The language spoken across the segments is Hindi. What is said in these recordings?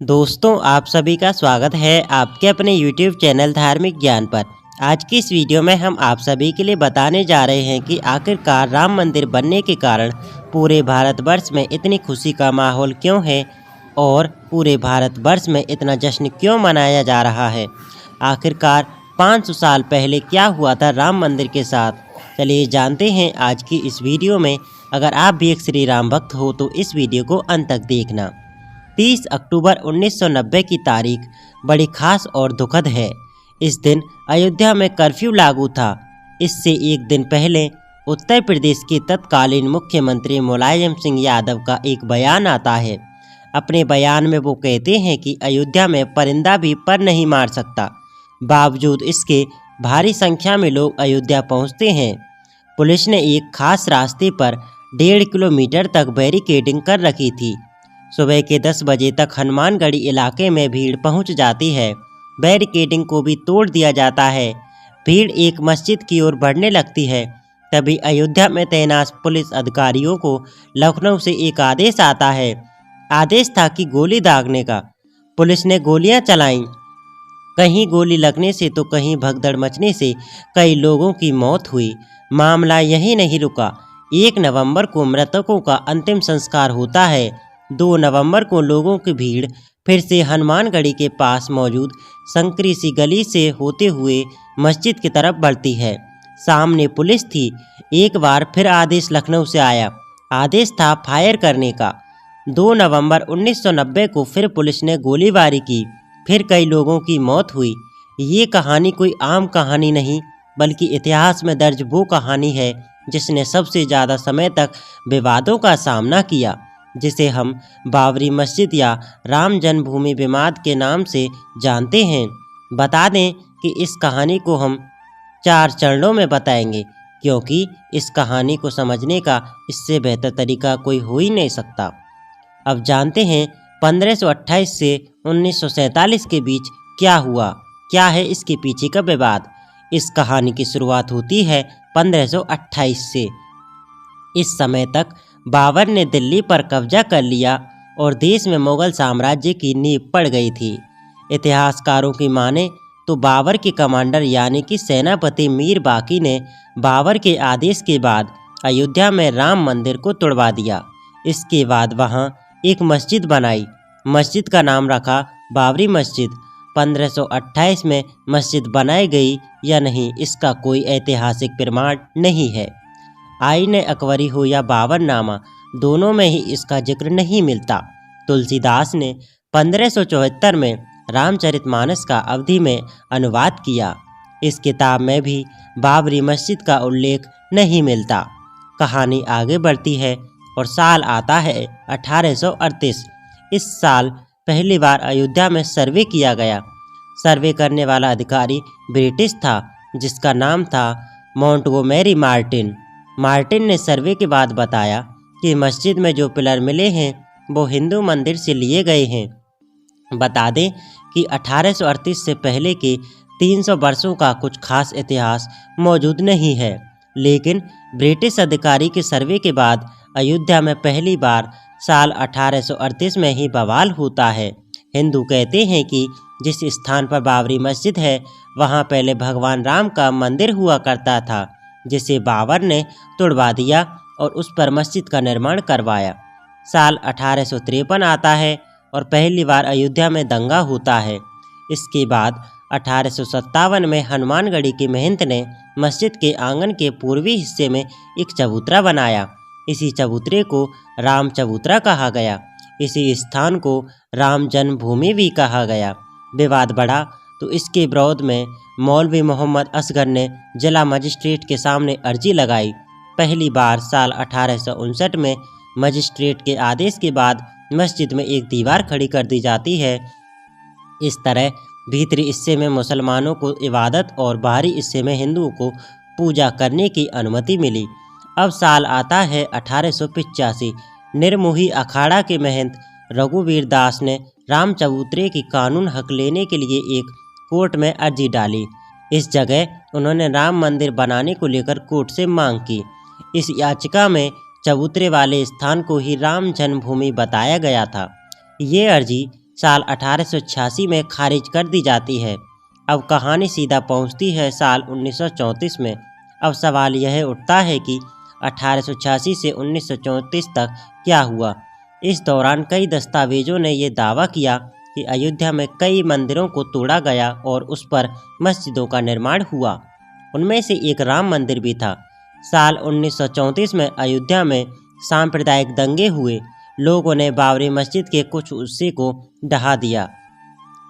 दोस्तों आप सभी का स्वागत है आपके अपने YouTube चैनल धार्मिक ज्ञान पर। आज की इस वीडियो में हम आप सभी के लिए बताने जा रहे हैं कि आखिरकार राम मंदिर बनने के कारण पूरे भारतवर्ष में इतनी खुशी का माहौल क्यों है और पूरे भारतवर्ष में इतना जश्न क्यों मनाया जा रहा है। आखिरकार 500 साल पहले क्या हुआ था राम मंदिर के साथ, चलिए जानते हैं आज की इस वीडियो में। अगर आप भी एक श्री राम भक्त हो तो इस वीडियो को अंत तक देखना। 30 अक्टूबर 1990 की तारीख बड़ी खास और दुखद है। इस दिन अयोध्या में कर्फ्यू लागू था। इससे एक दिन पहले उत्तर प्रदेश के तत्कालीन मुख्यमंत्री मुलायम सिंह यादव का एक बयान आता है। अपने बयान में वो कहते हैं कि अयोध्या में परिंदा भी पर नहीं मार सकता। बावजूद इसके भारी संख्या में लोग अयोध्या पहुंचते हैं। पुलिस ने एक खास रास्ते पर 1.5 किलोमीटर तक बैरिकेडिंग कर रखी थी। सुबह के 10 बजे तक हनुमानगढ़ी इलाके में भीड़ पहुंच जाती है। बैरिकेडिंग को भी तोड़ दिया जाता है। भीड़ एक मस्जिद की ओर बढ़ने लगती है। तभी अयोध्या में तैनात पुलिस अधिकारियों को लखनऊ से एक आदेश आता है। आदेश था कि गोली दागने का। पुलिस ने गोलियां चलाईं। कहीं गोली लगने से तो कहीं भगदड़ मचने से कई लोगों की मौत हुई। मामला यहीं नहीं रुका। 1 नवंबर को मृतकों का अंतिम संस्कार होता है। 2 नवंबर को लोगों की भीड़ फिर से हनुमानगढ़ी के पास मौजूद संकरी सी गली से होते हुए मस्जिद की तरफ बढ़ती है। सामने पुलिस थी। एक बार फिर आदेश लखनऊ से आया। आदेश था फायर करने का। 2 नवंबर 1990 को फिर पुलिस ने गोलीबारी की। फिर कई लोगों की मौत हुई। ये कहानी कोई आम कहानी नहीं बल्कि इतिहास में दर्ज वो कहानी है जिसने सबसे ज़्यादा समय तक विवादों का सामना किया, जिसे हम बाबरी मस्जिद या राम जन्मभूमि विवाद के नाम से जानते हैं। बता दें कि इस कहानी को हम 4 चरणों में बताएंगे, क्योंकि इस कहानी को समझने का इससे बेहतर तरीका कोई हो ही नहीं सकता। अब जानते हैं 1528 से 1947 के बीच क्या हुआ, क्या है इसके पीछे का विवाद। इस कहानी की शुरुआत होती है 1528 से। इस समय तक बाबर ने दिल्ली पर कब्जा कर लिया और देश में मुगल साम्राज्य की नींव पड़ गई थी। इतिहासकारों की माने तो बाबर के कमांडर यानी कि सेनापति मीर बाकी ने बाबर के आदेश के बाद अयोध्या में राम मंदिर को तुड़वा दिया। इसके बाद वहां एक मस्जिद बनाई। मस्जिद का नाम रखा बाबरी मस्जिद। 1528 में मस्जिद बनाई गई या नहीं इसका कोई ऐतिहासिक प्रमाण नहीं है। आईने अकबरी हो या बाबरनामा, दोनों में ही इसका जिक्र नहीं मिलता। तुलसीदास ने 1574 में रामचरितमानस का अवधी में अनुवाद किया। इस किताब में भी बाबरी मस्जिद का उल्लेख नहीं मिलता। कहानी आगे बढ़ती है और साल आता है 1838। इस साल पहली बार अयोध्या में सर्वे किया गया। सर्वे करने वाला अधिकारी ब्रिटिश था, जिसका नाम था मोंटगोमेरी मार्टिन। मार्टिन ने सर्वे के बाद बताया कि मस्जिद में जो पिलर मिले हैं वो हिंदू मंदिर से लिए गए हैं। बता दें कि 1838 से पहले के 300 वर्षों का कुछ खास इतिहास मौजूद नहीं है, लेकिन ब्रिटिश अधिकारी के सर्वे के बाद अयोध्या में पहली बार साल 1838 में ही बवाल होता है। हिंदू कहते हैं कि जिस स्थान पर बाबरी मस्जिद है वहाँ पहले भगवान राम का मंदिर हुआ करता था, जिसे बाबर ने तुड़वा दिया और उस पर मस्जिद का निर्माण करवाया। साल 1853 आता है और पहली बार अयोध्या में दंगा होता है। इसके बाद 1857 में हनुमानगढ़ी के महंत ने मस्जिद के आंगन के पूर्वी हिस्से में एक चबूतरा बनाया। इसी चबूतरे को राम चबूतरा कहा गया। इसी स्थान को राम जन्मभूमि भी कहा गया। विवाद बढ़ा तो इसके विरोध में मौलवी मोहम्मद असगर ने जिला मजिस्ट्रेट के सामने अर्जी लगाई। पहली बार साल 1859 में मजिस्ट्रेट के आदेश के बाद मस्जिद में एक दीवार खड़ी कर दी जाती है। इस तरह भीतरी हिस्से में मुसलमानों को इबादत और बाहरी हिस्से में हिंदुओं को पूजा करने की अनुमति मिली। अब साल आता है 1885। निर्मोही अखाड़ा के महंत रघुवीर दास ने राम चबूतरे की कानून हक लेने के लिए एक कोर्ट में अर्जी डाली। इस जगह उन्होंने राम मंदिर बनाने को लेकर कोर्ट से मांग की। इस याचिका में चबूतरे वाले स्थान को ही राम जन्मभूमि बताया गया था। ये अर्जी साल 1886 में खारिज कर दी जाती है। अब कहानी सीधा पहुंचती है साल 1934 में। अब सवाल यह उठता है कि 1886 से 1934 तक क्या हुआ। इस दौरान कई दस्तावेजों ने ये दावा किया कि अयोध्या में कई मंदिरों को तोड़ा गया और उस पर मस्जिदों का निर्माण हुआ। उनमें से एक राम मंदिर भी था। साल 1934 में अयोध्या में सांप्रदायिक दंगे हुए। लोगों ने बाबरी मस्जिद के कुछ हिस्से को ढहा दिया।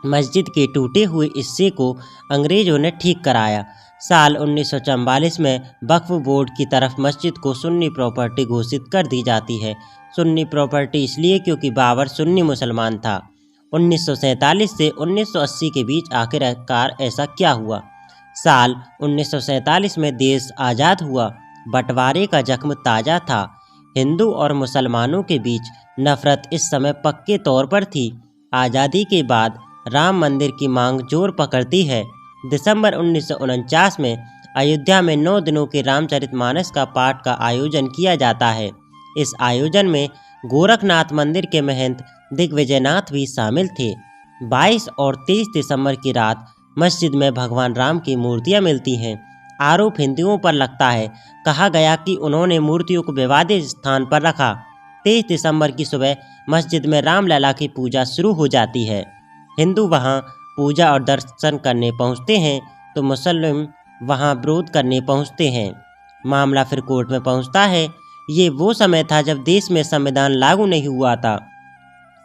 मस्जिद के टूटे हुए हिस्से को अंग्रेजों ने ठीक कराया। साल 1944 में वक्फ बोर्ड की तरफ मस्जिद को सुन्नी प्रॉपर्टी घोषित कर दी जाती है। सुन्नी प्रॉपर्टी इसलिए क्योंकि बाबर सुन्नी मुसलमान था। 1947 से 1980 के बीच आखिरकार ऐसा क्या हुआ। साल 1947 में देश आज़ाद हुआ। बंटवारे का जख्म ताज़ा था। हिंदू और मुसलमानों के बीच नफरत इस समय पक्के तौर पर थी। आज़ादी के बाद राम मंदिर की मांग जोर पकड़ती है। दिसंबर 1949 में अयोध्या में 9 दिनों के रामचरितमानस का पाठ का आयोजन किया जाता है। इस आयोजन में गोरखनाथ मंदिर के महंत दिग्विजयनाथ भी शामिल थे। 22 और 23 दिसंबर की रात मस्जिद में भगवान राम की मूर्तियां मिलती हैं। आरोप हिंदुओं पर लगता है। कहा गया कि उन्होंने मूर्तियों को विवादित स्थान पर रखा। 23 दिसंबर की सुबह मस्जिद में रामलला की पूजा शुरू हो जाती है। हिंदू वहां पूजा और दर्शन करने पहुंचते हैं तो मुसलिम वहां विरोध करने पहुंचते हैं। मामला फिर कोर्ट में पहुंचता है। ये वो समय था जब देश में संविधान लागू नहीं हुआ था।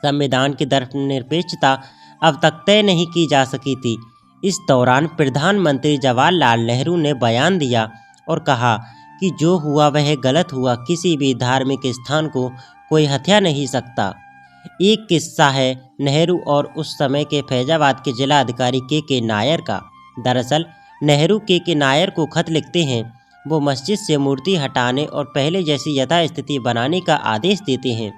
संविधान की धर्मनिरपेक्षता अब तक तय नहीं की जा सकी थी। इस दौरान प्रधानमंत्री जवाहरलाल नेहरू ने बयान दिया और कहा कि जो हुआ वह गलत हुआ। किसी भी धार्मिक स्थान को कोई हत्या नहीं सकता। एक किस्सा है नेहरू और उस समय के फैजाबाद के जिला अधिकारी के नायर का। दरअसल नेहरू के नायर को खत लिखते हैं। वो मस्जिद से मूर्ति हटाने और पहले जैसी यथास्थिति बनाने का आदेश देते हैं।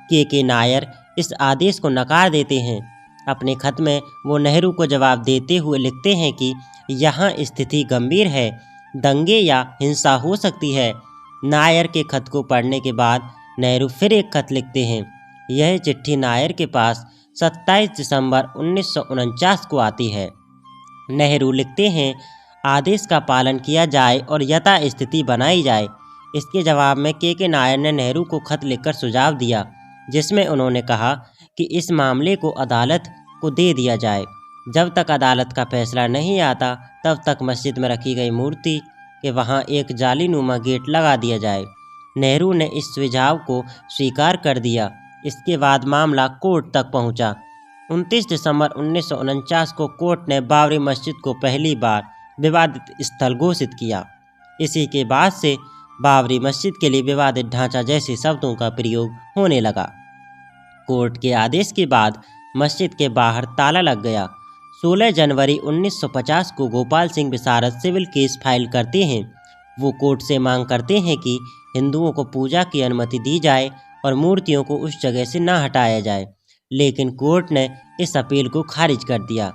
के नायर इस आदेश को नकार देते हैं। अपने खत में वो नेहरू को जवाब देते हुए लिखते हैं कि यहाँ स्थिति गंभीर है, दंगे या हिंसा हो सकती है। नायर के खत को पढ़ने के बाद नेहरू फिर एक खत लिखते हैं। यह चिट्ठी नायर के पास 27 दिसंबर 1949 को आती है। नेहरू लिखते हैं, आदेश का पालन किया जाए और यथास्थिति बनाई जाए। इसके जवाब में के नायर ने नेहरू को खत लिखकर सुझाव दिया, जिसमें उन्होंने कहा कि इस मामले को अदालत को दे दिया जाए। जब तक अदालत का फैसला नहीं आता तब तक मस्जिद में रखी गई मूर्ति के वहां एक जालीनुमा गेट लगा दिया जाए। नेहरू ने इस सुझाव को स्वीकार कर दिया। इसके बाद मामला कोर्ट तक पहुंचा। 29 दिसंबर 1949 को कोर्ट ने बाबरी मस्जिद को पहली बार विवादित स्थल घोषित किया। इसी के बाद से बाबरी मस्जिद के लिए विवादित ढांचा जैसे शब्दों का प्रयोग होने लगा। कोर्ट के आदेश के बाद मस्जिद के बाहर ताला लग गया। 16 जनवरी 1950 को गोपाल सिंह विशारद सिविल केस फाइल करते हैं। वो कोर्ट से मांग करते हैं कि हिंदुओं को पूजा की अनुमति दी जाए और मूर्तियों को उस जगह से न हटाया जाए, लेकिन कोर्ट ने इस अपील को खारिज कर दिया।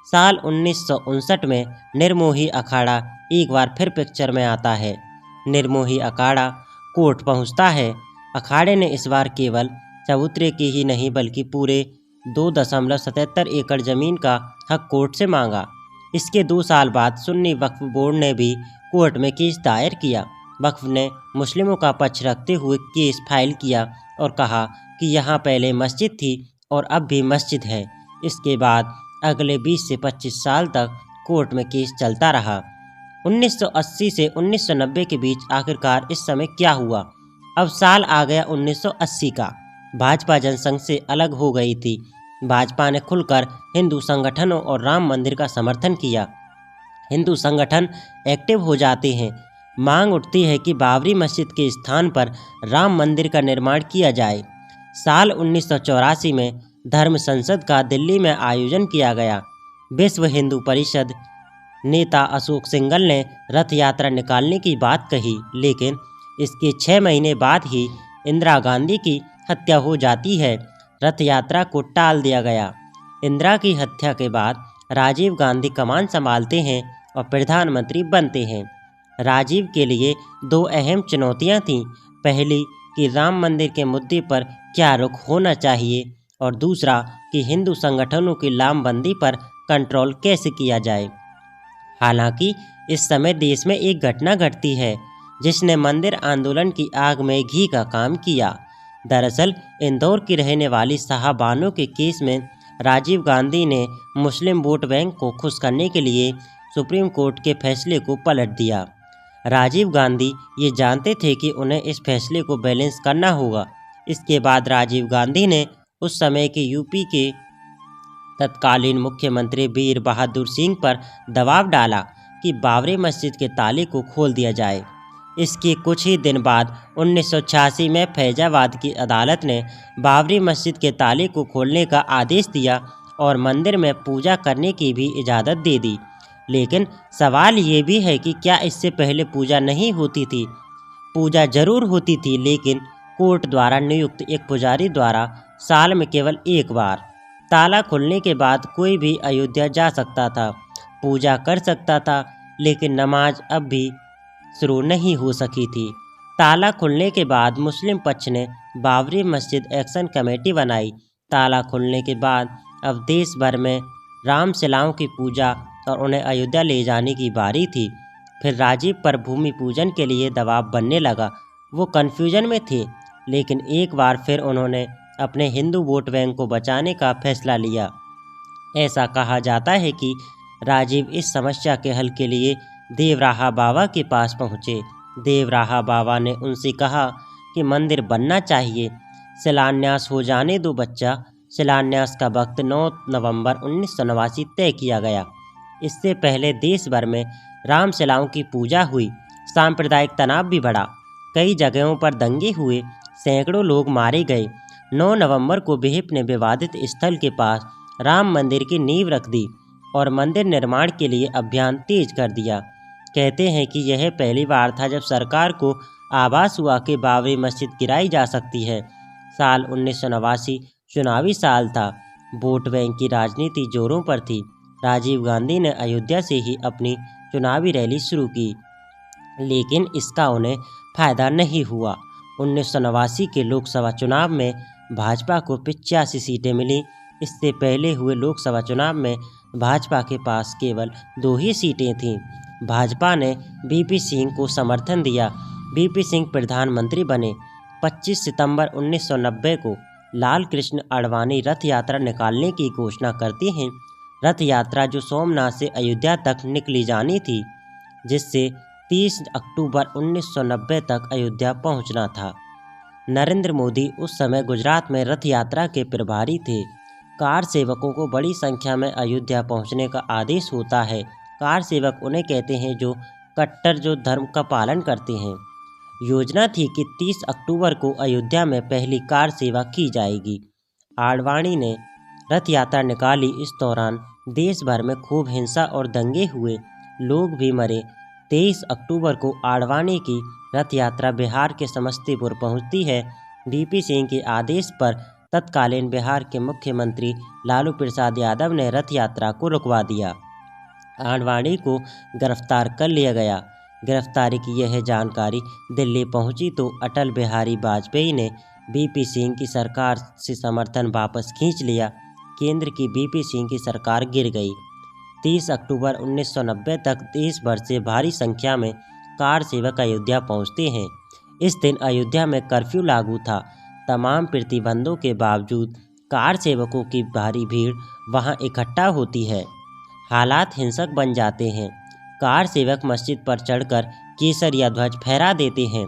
साल 1959 में निर्मोही अखाड़ा एक बार फिर पिक्चर में आता है। निर्मोही अखाड़ा कोर्ट पहुंचता है। अखाड़े ने इस बार केवल चबूतरे की ही नहीं बल्कि पूरे 2.77 एकड़ जमीन का हक कोर्ट से मांगा। इसके 2 साल बाद सुन्नी वक्फ बोर्ड ने भी कोर्ट में केस दायर किया। वक्फ ने मुस्लिमों का पक्ष रखते हुए केस फाइल किया और कहा कि यहाँ पहले मस्जिद थी और अब भी मस्जिद है। इसके बाद अगले 20 से 25 साल तक कोर्ट में केस चलता रहा। 1980 से 1990 के बीच आखिरकार इस समय क्या हुआ। अब साल आ गया 1980 का। भाजपा जनसंघ से अलग हो गई थी। भाजपा ने खुलकर हिंदू संगठनों और राम मंदिर का समर्थन किया। हिंदू संगठन एक्टिव हो जाते हैं। मांग उठती है कि बाबरी मस्जिद के स्थान पर राम मंदिर का निर्माण किया जाए। साल 1984 में धर्म संसद का दिल्ली में आयोजन किया गया। विश्व हिंदू परिषद नेता अशोक सिंघल ने रथ यात्रा निकालने की बात कही, लेकिन इसके 6 महीने बाद ही इंदिरा गांधी की हत्या हो जाती है। रथ यात्रा को टाल दिया गया। इंदिरा की हत्या के बाद राजीव गांधी कमान संभालते हैं और प्रधानमंत्री बनते हैं। राजीव के लिए 2 अहम चुनौतियां थीं। पहली कि राम मंदिर के मुद्दे पर क्या रुख होना चाहिए और दूसरा कि हिंदू संगठनों की लामबंदी पर कंट्रोल कैसे किया जाए। हालांकि इस समय देश में एक घटना घटती है जिसने मंदिर आंदोलन की आग में घी का काम किया। दरअसल इंदौर की रहने वाली साहबानों के केस में राजीव गांधी ने मुस्लिम वोट बैंक को खुश करने के लिए सुप्रीम कोर्ट के फैसले को पलट दिया। राजीव गांधी ये जानते थे कि उन्हें इस फैसले को बैलेंस करना होगा। इसके बाद राजीव गांधी ने उस समय के यूपी के तत्कालीन मुख्यमंत्री वीर बहादुर सिंह पर दबाव डाला कि बाबरी मस्जिद के ताले को खोल दिया जाए। इसके कुछ ही दिन बाद 1986 में फैजाबाद की अदालत ने बाबरी मस्जिद के ताले को खोलने का आदेश दिया और मंदिर में पूजा करने की भी इजाज़त दे दी। लेकिन सवाल ये भी है कि क्या इससे पहले पूजा नहीं होती थी? पूजा जरूर होती थी, लेकिन कोर्ट द्वारा नियुक्त एक पुजारी द्वारा साल में केवल एक बार। ताला खुलने के बाद कोई भी अयोध्या जा सकता था, पूजा कर सकता था, लेकिन नमाज अब भी शुरू नहीं हो सकी थी। ताला खुलने के बाद मुस्लिम पक्ष ने बाबरी मस्जिद एक्शन कमेटी बनाई। ताला खुलने के बाद अब देश भर में रामशिलाओं की पूजा और उन्हें अयोध्या ले जाने की बारी थी। फिर राजीव पर भूमि पूजन के लिए दबाव बनने लगा। वो कन्फ्यूजन में थे, लेकिन एक बार फिर उन्होंने अपने हिंदू वोट बैंक को बचाने का फैसला लिया। ऐसा कहा जाता है कि राजीव इस समस्या के हल के लिए देवराहा बाबा के पास पहुँचे। देवराहा बाबा ने उनसे कहा कि मंदिर बनना चाहिए, शिलान्यास हो जाने दो बच्चा। शिलान्यास का वक्त 9 नवंबर 1989 तय किया गया। इससे पहले देश भर में रामशिलाओं की पूजा हुई। सांप्रदायिक तनाव भी बढ़ा, कई जगहों पर दंगे हुए, सैकड़ों लोग मारे गए। 9 नवंबर को विहिप ने विवादित स्थल के पास राम मंदिर की नींव रख दी और मंदिर निर्माण के लिए अभियान तेज कर दिया। कहते हैं कि यह पहली बार था जब सरकार को आभास हुआ कि बाबरी मस्जिद गिराई जा सकती है। साल 1989 चुनावी साल था। वोट बैंक की राजनीति जोरों पर थी। राजीव गांधी ने अयोध्या से ही अपनी चुनावी रैली शुरू की, लेकिन इसका उन्हें फायदा नहीं हुआ। 1989 के लोकसभा चुनाव में भाजपा को 85 सीटें मिली। इससे पहले हुए लोकसभा चुनाव में भाजपा के पास केवल 2 ही सीटें थीं। भाजपा ने वीपी सिंह को समर्थन दिया। वीपी सिंह प्रधानमंत्री बने। 25 सितंबर 1990 को लाल कृष्ण आडवाणी रथ यात्रा निकालने की घोषणा करते हैं। रथ यात्रा जो सोमनाथ से अयोध्या तक निकली जानी थी, जिससे 30 अक्टूबर 1990 तक अयोध्या पहुंचना था। नरेंद्र मोदी उस समय गुजरात में रथ यात्रा के प्रभारी थे। कार सेवकों को बड़ी संख्या में अयोध्या पहुंचने का आदेश होता है। कार सेवक उन्हें कहते हैं जो कट्टर जो धर्म का पालन करते हैं। योजना थी कि 30 अक्टूबर को अयोध्या में पहली कार सेवा की जाएगी। आडवाणी ने रथ यात्रा निकाली। इस दौरान देश भर में खूब हिंसा और दंगे हुए, लोग भी मरे। 23 अक्टूबर को आडवाणी की रथ यात्रा बिहार के समस्तीपुर पहुंचती है। वीपी सिंह के आदेश पर तत्कालीन बिहार के मुख्यमंत्री लालू प्रसाद यादव ने रथ यात्रा को रुकवा दिया। आडवाणी को गिरफ्तार कर लिया गया। गिरफ्तारी की यह जानकारी दिल्ली पहुंची तो अटल बिहारी वाजपेयी ने वीपी सिंह की सरकार से समर्थन वापस खींच लिया। केंद्र की वीपी सिंह की सरकार गिर गई। 30 अक्टूबर 1990 तक देश भर से भारी संख्या में कार सेवक अयोध्या पहुंचते हैं। इस दिन अयोध्या में कर्फ्यू लागू था। तमाम प्रतिबंधों के बावजूद कार सेवकों की भारी भीड़ वहां इकट्ठा होती है। हालात हिंसक बन जाते हैं। कार सेवक मस्जिद पर चढ़कर केसरिया ध्वज फहरा देते हैं।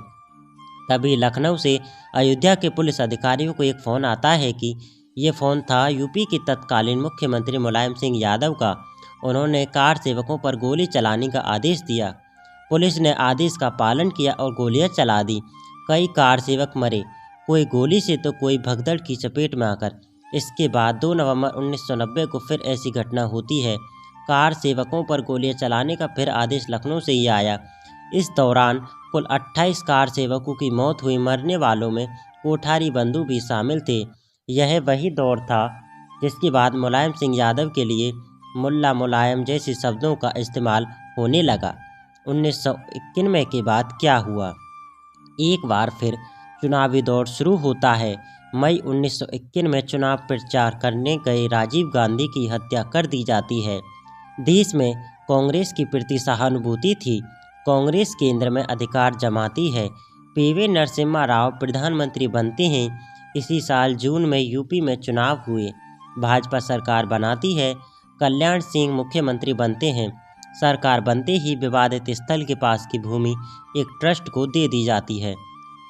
तभी लखनऊ से अयोध्या के पुलिस अधिकारियों को एक फ़ोन आता है कि ये फ़ोन था यूपी के तत्कालीन मुख्यमंत्री मुलायम सिंह यादव का। उन्होंने कार सेवकों पर गोली चलाने का आदेश दिया। पुलिस ने आदेश का पालन किया और गोलियां चला दी। कई कार सेवक मरे, कोई गोली से तो कोई भगदड़ की चपेट में आकर। इसके बाद 2 नवंबर 1990 को फिर ऐसी घटना होती है। कार सेवकों पर गोलियां चलाने का फिर आदेश लखनऊ से ही आया। इस दौरान कुल 28 कार सेवकों की मौत हुई। मरने वालों में कोठारी बंधु भी शामिल थे। यह वही दौर था जिसके बाद मुलायम सिंह यादव के लिए मुल्ला मुलायम जैसे शब्दों का इस्तेमाल होने लगा। 1991 के बाद क्या हुआ? एक बार फिर चुनावी दौर शुरू होता है। मई 1951 में चुनाव प्रचार करने गए राजीव गांधी की हत्या कर दी जाती है। देश में कांग्रेस की प्रति सहानुभूति थी। कांग्रेस केंद्र में अधिकार जमाती है। पीवी नरसिम्हा राव प्रधानमंत्री बनते हैं। इसी साल जून में यूपी में चुनाव हुए। भाजपा सरकार बनाती है। कल्याण सिंह मुख्यमंत्री बनते हैं। सरकार बनते ही विवादित स्थल के पास की भूमि एक ट्रस्ट को दे दी जाती है।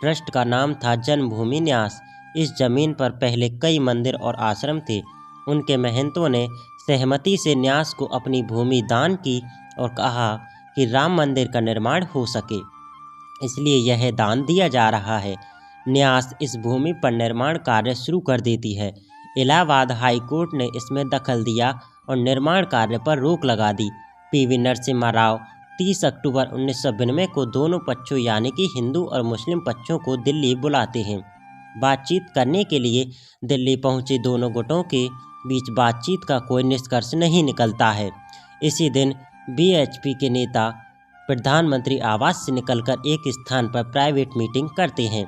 ट्रस्ट का नाम था जन्मभूमि न्यास। इस जमीन पर पहले कई मंदिर और आश्रम थे। उनके महंतों ने सहमति से न्यास को अपनी भूमि दान की और कहा कि राम मंदिर का निर्माण हो सके, इसलिए यह दान दिया जा रहा है। न्यास इस भूमि पर निर्माण कार्य शुरू कर देती है। इलाहाबाद हाई कोर्ट ने इसमें दखल दिया और निर्माण कार्य पर रोक लगा दी। पीवी नरसिम्हा राव 30 अक्टूबर 1992 को दोनों पक्षों यानी कि हिंदू और मुस्लिम पक्षों को दिल्ली बुलाते हैं। बातचीत करने के लिए दिल्ली पहुंचे दोनों गुटों के बीच बातचीत का कोई निष्कर्ष नहीं निकलता है। इसी दिन बीएचपी के नेता प्रधानमंत्री आवास से निकलकर एक स्थान पर प्राइवेट मीटिंग करते हैं।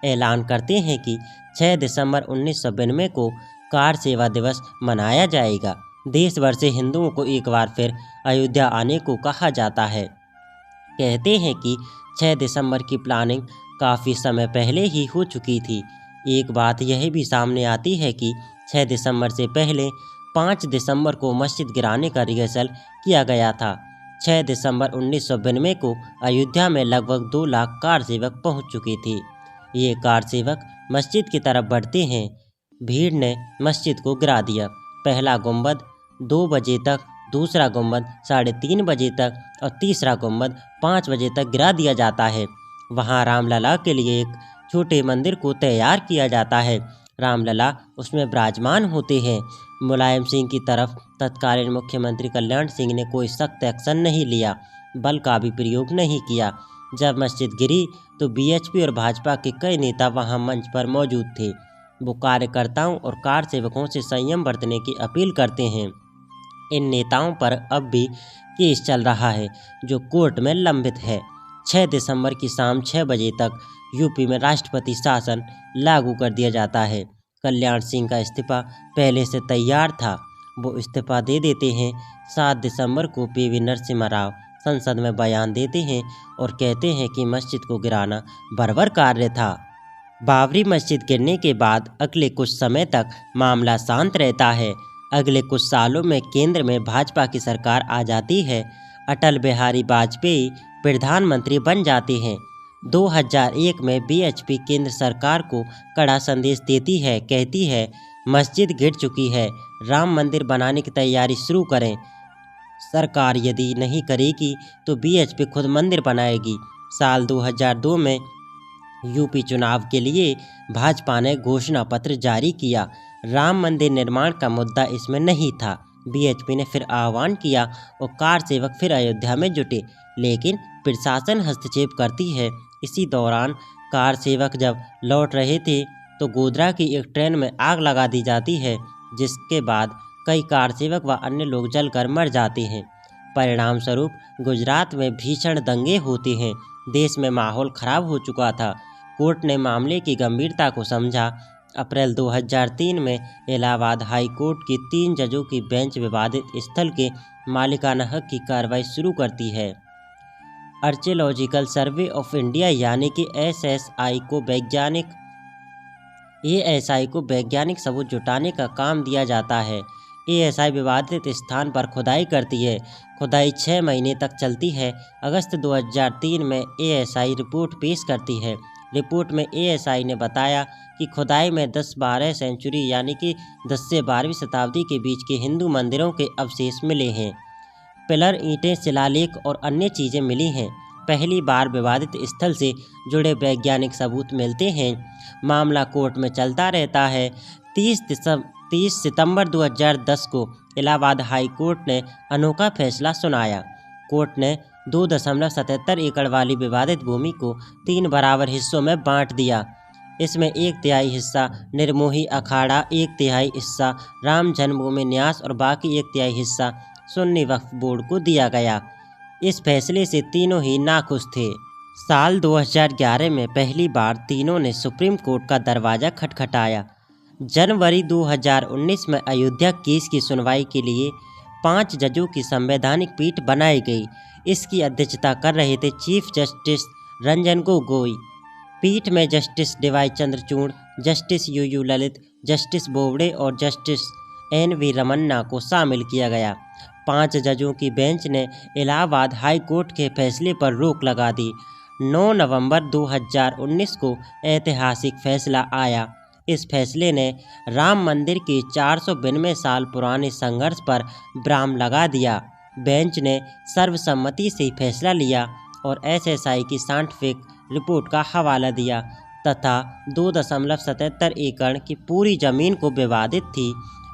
ऐलान करते हैं कि 6 दिसंबर 1992 को कार सेवा दिवस मनाया जाएगा। देश भर से हिंदुओं को एक बार फिर अयोध्या आने को कहा जाता है। कहते हैं कि 6 दिसंबर की प्लानिंग काफ़ी समय पहले ही हो चुकी थी। एक बात यह भी सामने आती है कि 6 दिसंबर से पहले 5 दिसंबर को मस्जिद गिराने का रिहर्सल किया गया था। 6 दिसंबर 1992 को अयोध्या में लगभग 2 लाख कार सेवक पहुँच चुके थे। ये कार सेवक मस्जिद की तरफ बढ़ते हैं। भीड़ ने मस्जिद को गिरा दिया। पहला गुंबद 2 बजे तक, दूसरा गुंबद 3:30 बजे तक और तीसरा गुंबद 5 बजे तक गिरा दिया जाता है। वहाँ रामलला के लिए एक छोटे मंदिर को तैयार किया जाता है। रामलला उसमें विराजमान होते हैं। मुलायम सिंह की तरफ तत्कालीन मुख्यमंत्री कल्याण सिंह ने कोई सख्त एक्शन नहीं लिया, बल का भी प्रयोग नहीं किया। जब मस्जिद गिरी तो बीएचपी और भाजपा के कई नेता वहां मंच पर मौजूद थे। वो कार्यकर्ताओं और कार सेवकों से संयम बरतने की अपील करते हैं। इन नेताओं पर अब भी केस चल रहा है जो कोर्ट में लंबित है। 6 दिसंबर की शाम 6 बजे तक यूपी में राष्ट्रपति शासन लागू कर दिया जाता है। कल्याण सिंह का इस्तीफा पहले से तैयार था, वो इस्तीफा दे देते हैं। 7 दिसंबर को पीवी नरसिम्हा राव संसद में बयान देते हैं और कहते हैं कि मस्जिद को गिराना बर्बर कार्य था। बाबरी मस्जिद गिरने के बाद अगले कुछ समय तक मामला शांत रहता है। अगले कुछ सालों में केंद्र में भाजपा की सरकार आ जाती है। अटल बिहारी वाजपेयी प्रधानमंत्री बन जाते हैं। 2001 में बीएचपी केंद्र सरकार को कड़ा संदेश देती है, कहती है मस्जिद गिर चुकी है, राम मंदिर बनाने की तैयारी शुरू करें। सरकार यदि नहीं करेगी तो बीएचपी खुद मंदिर बनाएगी। साल 2002 में यूपी चुनाव के लिए भाजपा ने घोषणा पत्र जारी किया। राम मंदिर निर्माण का मुद्दा इसमें नहीं था। बीएचपी ने फिर आह्वान किया और कार सेवक फिर अयोध्या में जुटे, लेकिन प्रशासन हस्तक्षेप करती है। इसी दौरान कार सेवक जब लौट रहे थे तो गोधरा की एक ट्रेन में आग लगा दी जाती है, जिसके बाद कई कार सेवक व अन्य लोग जलकर मर जाते हैं। परिणाम स्वरूप गुजरात में भीषण दंगे होते हैं। देश में माहौल खराब हो चुका था। कोर्ट ने मामले की गंभीरता को समझा। अप्रैल 2003 में इलाहाबाद हाई कोर्ट की 3 जजों की बेंच विवादित स्थल के मालिकाना हक की कार्रवाई शुरू करती है। आर्कियोलॉजिकल सर्वे ऑफ इंडिया यानी कि एएसआई को वैज्ञानिक सबूत जुटाने का काम दिया जाता है। एएसआई विवादित स्थान पर खुदाई करती है। खुदाई 6 महीने तक चलती है। अगस्त 2003 में एएसआई रिपोर्ट पेश करती है। रिपोर्ट में एएसआई ने बताया कि खुदाई में 10-12 सेंचुरी यानी कि 10 से 12वीं शताब्दी के बीच के हिंदू मंदिरों के अवशेष मिले हैं। पिलर, ईंटें, शिलालेख और अन्य चीज़ें मिली हैं। पहली बार विवादित स्थल से जुड़े वैज्ञानिक सबूत मिलते हैं। मामला कोर्ट में चलता रहता है। 30 सितंबर 2010 को इलाहाबाद हाई कोर्ट ने अनोखा फैसला सुनाया। कोर्ट ने 2.77 एकड़ वाली विवादित भूमि को 3 बराबर हिस्सों में बांट दिया। इसमें 1/3 हिस्सा निर्मोही अखाड़ा, 1/3 हिस्सा राम जन्मभूमि न्यास और बाकी 1/3 हिस्सा सुन्नी वक्फ बोर्ड को दिया गया। इस फैसले से तीनों ही नाखुश थे। साल 2011 में पहली बार तीनों ने सुप्रीम कोर्ट का दरवाज़ा खटखटाया। जनवरी 2019 में अयोध्या केस की सुनवाई के लिए 5 जजों की संवैधानिक पीठ बनाई गई। इसकी अध्यक्षता कर रहे थे चीफ जस्टिस रंजन गोगोई। पीठ में justice D Y Chandrachud, justice U U Lalit, justice Bobde और जस्टिस एन.वी. रमन्ना को शामिल किया गया। 5 जजों की बेंच ने इलाहाबाद हाई कोर्ट के फैसले पर रोक लगा दी। 9 नवंबर 2019 को ऐतिहासिक फैसला आया। इस फैसले ने राम मंदिर के 492 साल पुराने संघर्ष पर विराम लगा दिया। बेंच ने सर्वसम्मति से फैसला लिया और एसएसआई की साइंटिफिक रिपोर्ट का हवाला दिया तथा 2.77 एकड़ की पूरी जमीन को विवादित थी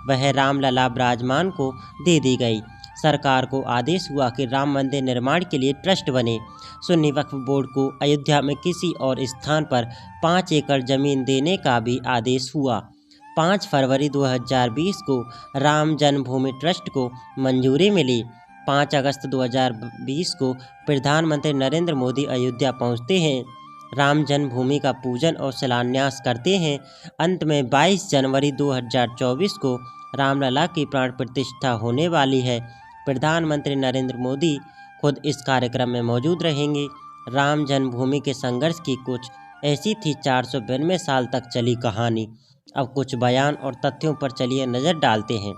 वह रामलला विराजमान को दे दी गई। सरकार को आदेश हुआ कि राम मंदिर निर्माण के लिए ट्रस्ट बने। सुन्नी वक्फ बोर्ड को अयोध्या में किसी और स्थान पर 5 एकड़ जमीन देने का भी आदेश हुआ। 5 फरवरी 2020 को राम जन्मभूमि ट्रस्ट को मंजूरी मिली। 5 अगस्त 2020 को प्रधानमंत्री नरेंद्र मोदी अयोध्या पहुंचते हैं, राम जन्मभूमि का पूजन और शिलान्यास करते हैं। अंत में 22 जनवरी 2024 को रामलला की प्राण प्रतिष्ठा होने वाली है। प्रधानमंत्री नरेंद्र मोदी खुद इस कार्यक्रम में मौजूद रहेंगे। राम जन्मभूमि के संघर्ष की कुछ ऐसी थी 492 साल तक चली कहानी। अब कुछ बयान और तथ्यों पर चलिए नज़र डालते हैं।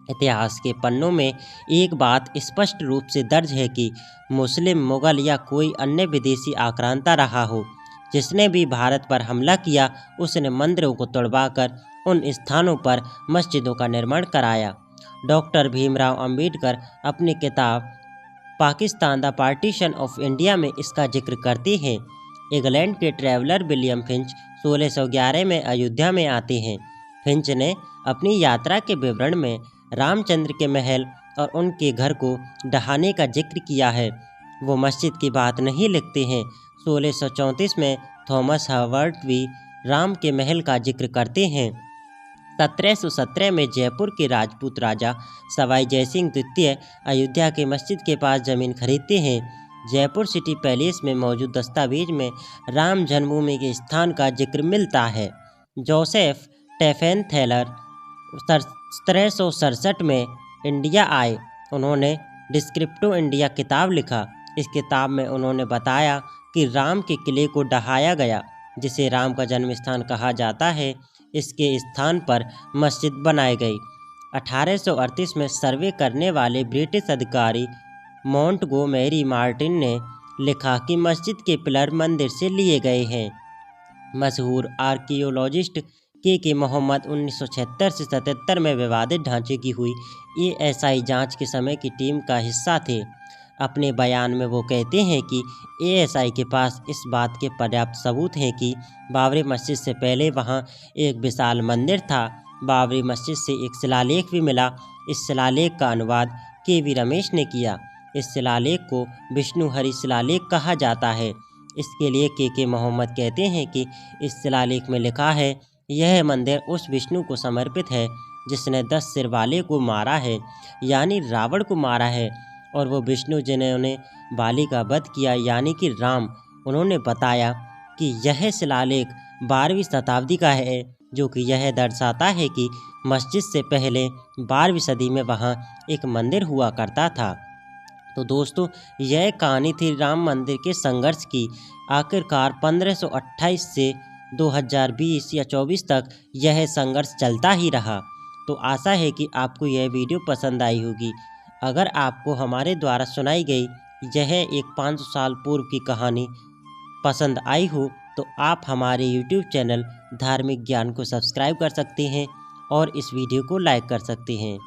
इतिहास के पन्नों में एक बात स्पष्ट रूप से दर्ज है कि मुस्लिम, मुगल या कोई अन्य विदेशी आक्रांता रहा हो, जिसने भी भारत पर हमला किया उसने मंदिरों को तोड़वाकर उन स्थानों पर मस्जिदों का निर्माण कराया। डॉक्टर भीमराव अंबेडकर अपनी किताब Pakistan the partition of India में इसका जिक्र करते हैं। इंग्लैंड के ट्रैवलर विलियम फिंच 1611 में अयोध्या में आते हैं। फिंच ने अपनी यात्रा के विवरण में रामचंद्र के महल और उनके घर को ढहाने का जिक्र किया है। वो मस्जिद की बात नहीं लिखते हैं। 1634 में थॉमस हर्वर्ट भी राम के महल का जिक्र करते हैं। 1717 में जयपुर के राजपूत राजा सवाई जयसिंह द्वितीय अयोध्या के मस्जिद के पास ज़मीन खरीदते हैं। जयपुर सिटी पैलेस में मौजूद दस्तावेज में राम जन्मभूमि के स्थान का जिक्र मिलता है। जोसेफ टेफेनथेलर 1767 में इंडिया आए। उन्होंने डिस्क्रिप्टिव इंडिया किताब लिखा। इस किताब में उन्होंने बताया कि राम के किले को ढहाया गया, जिसे राम का जन्म स्थान कहा जाता है। इसके स्थान पर मस्जिद बनाई गई। 1838 में सर्वे करने वाले ब्रिटिश अधिकारी मोंटगोमेरी मार्टिन ने लिखा कि मस्जिद के पिलर मंदिर से लिए गए हैं। मशहूर आर्कियोलॉजिस्ट के मोहम्मद 1976 से 77 में विवादित ढांचे की हुई एएसआई जांच के समय की टीम का हिस्सा थे। अपने बयान में वो कहते हैं कि एएसआई के पास इस बात के पर्याप्त सबूत हैं कि बाबरी मस्जिद से पहले वहाँ एक विशाल मंदिर था। बाबरी मस्जिद से एक शिलालेख भी मिला। इस शिलालेख का अनुवाद के.वी. रमेश ने किया। इस शिलालेख को विष्णुहरि शिलालेख कहा जाता है। इसके लिए के मोहम्मद कहते हैं कि इस शिलालेख में लिखा है, यह मंदिर उस विष्णु को समर्पित है जिसने 10 सिर वाले को मारा है, यानी रावण को मारा है, और वो विष्णु जिन्होंने बाली का वध किया, यानी कि राम। उन्होंने बताया कि यह शिलालेख 12वीं शताब्दी का है, जो कि यह दर्शाता है कि मस्जिद से पहले 12वीं सदी में वहाँ एक मंदिर हुआ करता था। तो दोस्तों, यह कहानी थी राम मंदिर के संघर्ष की। आखिरकार 1528 से 2020 या 24 तक यह संघर्ष चलता ही रहा। तो आशा है कि आपको यह वीडियो पसंद आई होगी। अगर आपको हमारे द्वारा सुनाई गई यह एक 500 साल पूर्व की कहानी पसंद आई हो तो आप हमारे YouTube चैनल धार्मिक ज्ञान को सब्सक्राइब कर सकते हैं और इस वीडियो को लाइक कर सकते हैं।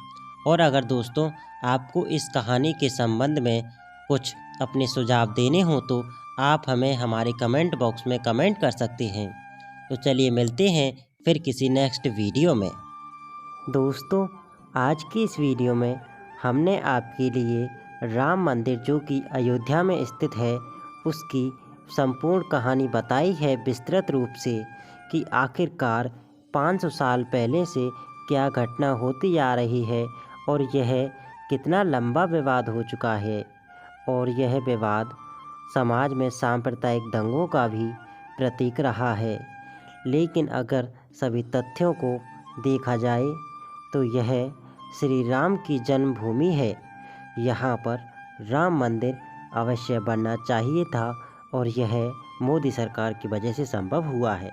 और अगर दोस्तों आपको इस कहानी के संबंध में कुछ अपने सुझाव देने हो तो आप हमें हमारे कमेंट बॉक्स में कमेंट कर सकते हैं। तो चलिए मिलते हैं फिर किसी नेक्स्ट वीडियो में। दोस्तों, आज की इस वीडियो में हमने आपके लिए राम मंदिर जो कि अयोध्या में स्थित है उसकी संपूर्ण कहानी बताई है विस्तृत रूप से कि आखिरकार 500 साल पहले से क्या घटना होती आ रही है और यह कितना लंबा विवाद हो चुका है। और यह विवाद समाज में सांप्रदायिक दंगों का भी प्रतीक रहा है। लेकिन अगर सभी तथ्यों को देखा जाए तो यह श्री राम की जन्मभूमि है। यहाँ पर राम मंदिर अवश्य बनना चाहिए था और यह मोदी सरकार की वजह से संभव हुआ है।